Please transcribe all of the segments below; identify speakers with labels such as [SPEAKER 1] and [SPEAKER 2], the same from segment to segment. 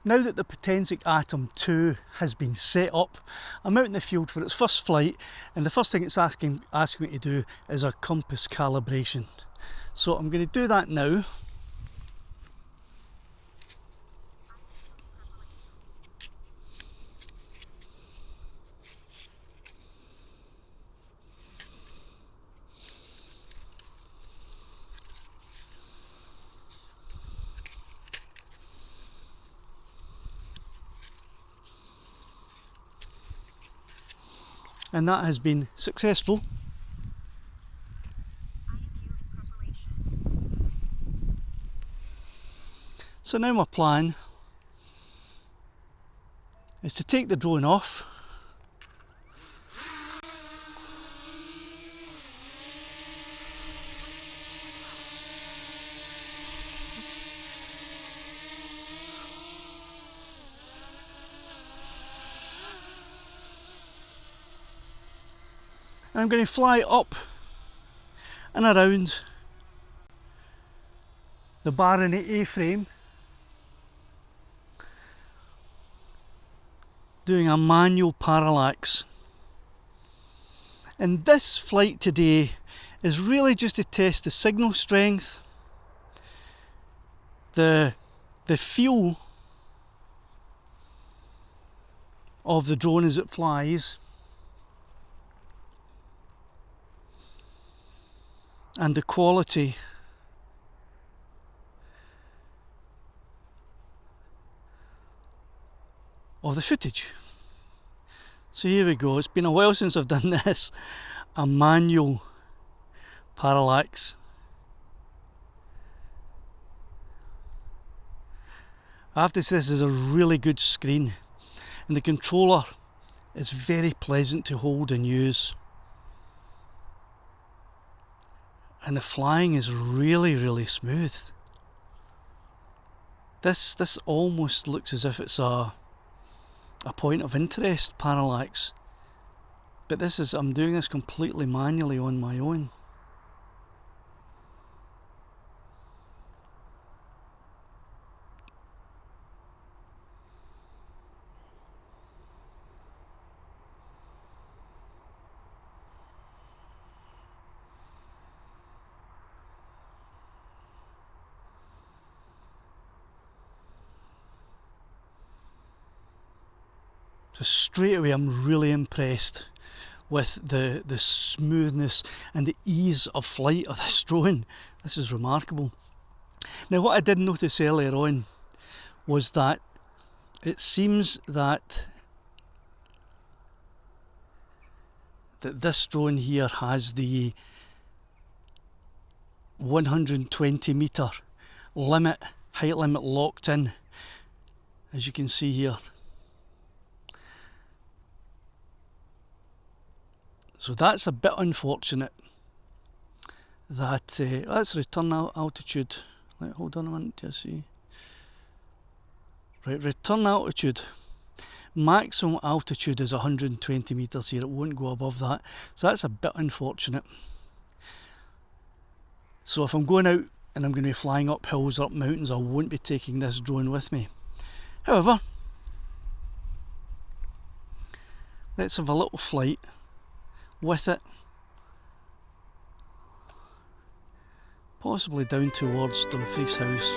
[SPEAKER 1] Now that the Potensic Atom 2 has been set up, I'm out in the field for its first flight, and the first thing it's asking me to do is a compass calibration. So I'm going to do that now. And that has been successful. So now my plan is to take the drone off, and I'm going to fly up and around the Barony A Frame, doing a manual parallax. And this flight today is really just to test the signal strength, the feel of the drone as it flies, and the quality of the footage. So here we go. It's been a while since I've done this, a manual parallax. I have to say this is a really good screen, and the controller is very pleasant to hold and use. And the flying is really smooth. This almost looks as if it's a point of interest parallax, but I'm doing this completely manually on my own. So straight away I'm really impressed with the smoothness and the ease of flight of this drone. This is remarkable. Now what I did notice earlier on was that it seems that this drone here has the 120 metre limit, height limit locked in, as you can see here. So that's a bit unfortunate that that's return altitude. Hold on a minute to see. Right, return altitude. Maximum altitude is 120 metres here, it won't go above that. So that's a bit unfortunate. So if I'm going out and I'm going to be flying up hills or up mountains, I won't be taking this drone with me. However, let's have a little flight with it, possibly down towards Dumfries House.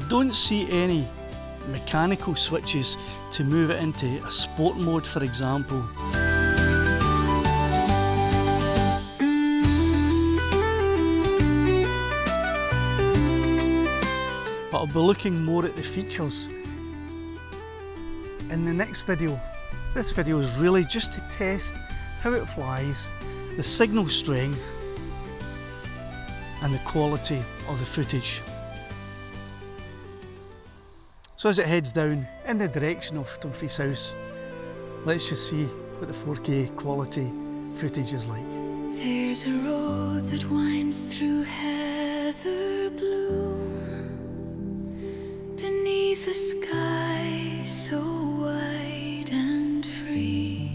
[SPEAKER 1] Don't see any mechanical switches to move it into a sport mode, for example. But I'll be looking more at the features in the next video. This video is really just to test how it flies, the signal strength and the quality of the footage. So as it heads down in the direction of Dumfries House, let's just see what the 4K quality footage is like.
[SPEAKER 2] There's a road that winds through heather bloom, beneath a sky so wide and free,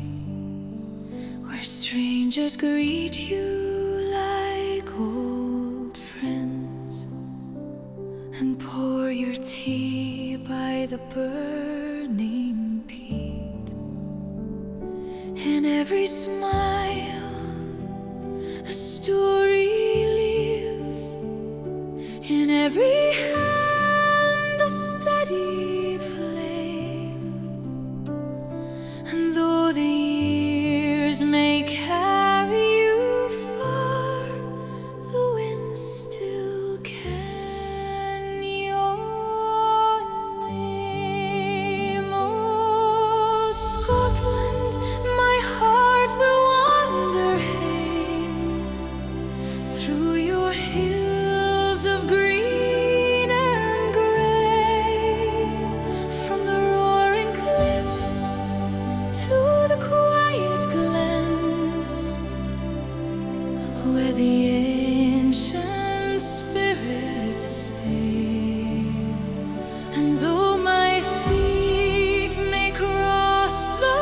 [SPEAKER 2] where strangers greet you like old friends and pour your tea by the burning peat. In every smile a story lives, in every hand a steady flame, and though the years may carry you far, the winds still can your name. Oh, Scotland, my heart will wander hame through your hills of green and grey, from the roaring cliffs to the quiet glens, where the ancient spirits stay. And though my feet may cross the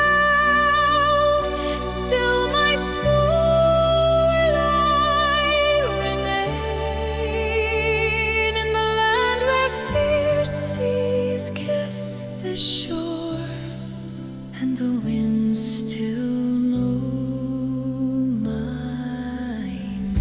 [SPEAKER 2] world, still my soul will I remain in the land where fierce seas kiss the shore, and the winds still know my name.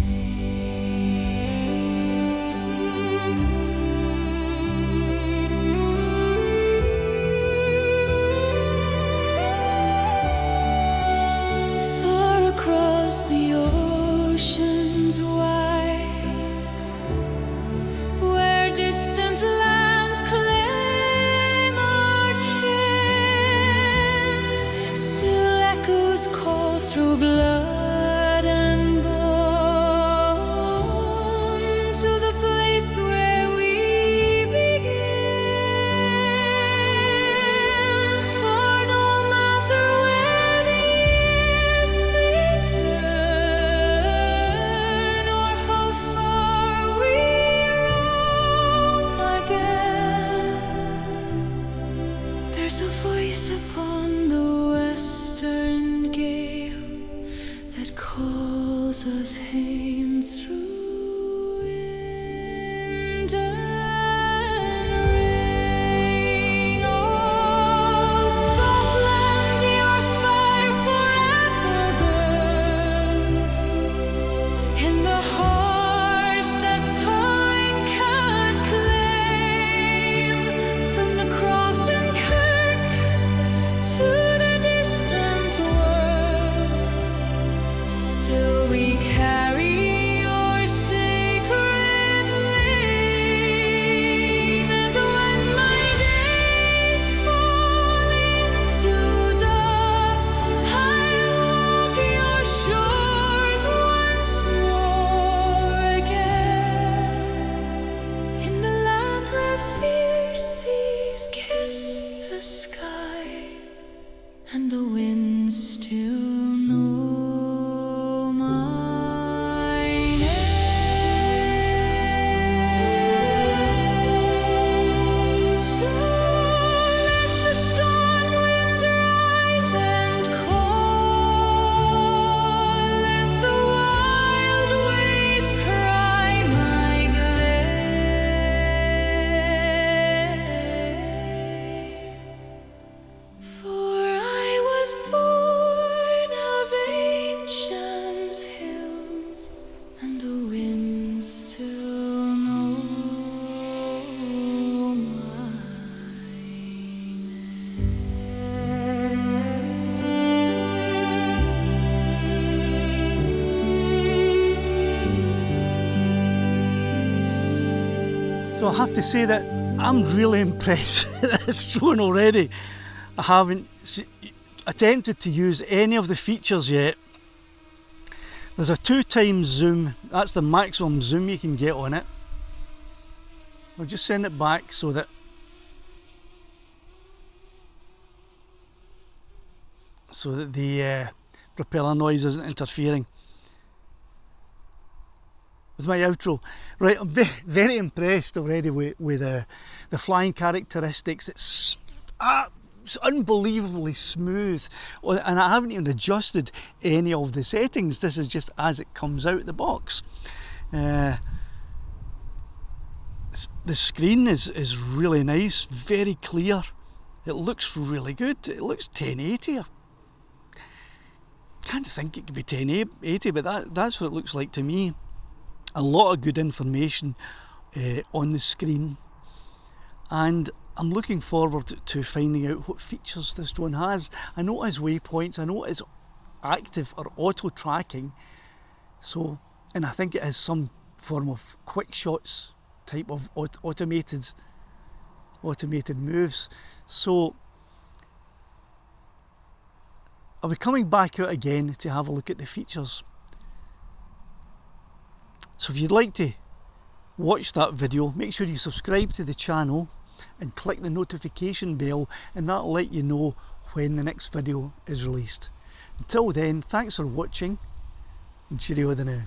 [SPEAKER 2] Far across the oceans wide, where distant lands claim our kin, still echoes call through blood and bone to the place where we begin. For no matter where the years may turn, or how far we roam again, there's a voice upon the western gale that calls us home through wind and rain. Oh, Scotland, your fire forever burns in the hearts that time can't claim, from the croft and kirk to the distant world. Still we carry your sacred name. And when my days fall into dust, I'll walk your shores once more again, in the land where fierce seas kiss the sky, and the winds still know my name. So let the storm winds rise and call, let the wild waves cry my glen, for I
[SPEAKER 1] So I have to say that I'm really impressed with this drone already. I haven't attempted to use any of the features yet. There's a 2x zoom, that's the maximum zoom you can get on it. I'll just send it back so that the propeller noise isn't interfering with my outro. Right, I'm very impressed already with the flying characteristics. It's unbelievably smooth, and I haven't even adjusted any of the settings. This is just as it comes out of the box. The screen is really nice, very clear. It looks really good. It looks 1080. I can't think it could be 1080, but that's what it looks like to me. A lot of good information on the screen, and I'm looking forward to finding out what features this drone has. I know it has waypoints, I know it is active or auto tracking, so, and I think it has some form of quick shots type of automated moves. So I'll be coming back out again to have a look at the features. So if you'd like to watch that video, make sure you subscribe to the channel and click the notification bell, and that'll let you know when the next video is released. Until then, thanks for watching, and cheerio the now.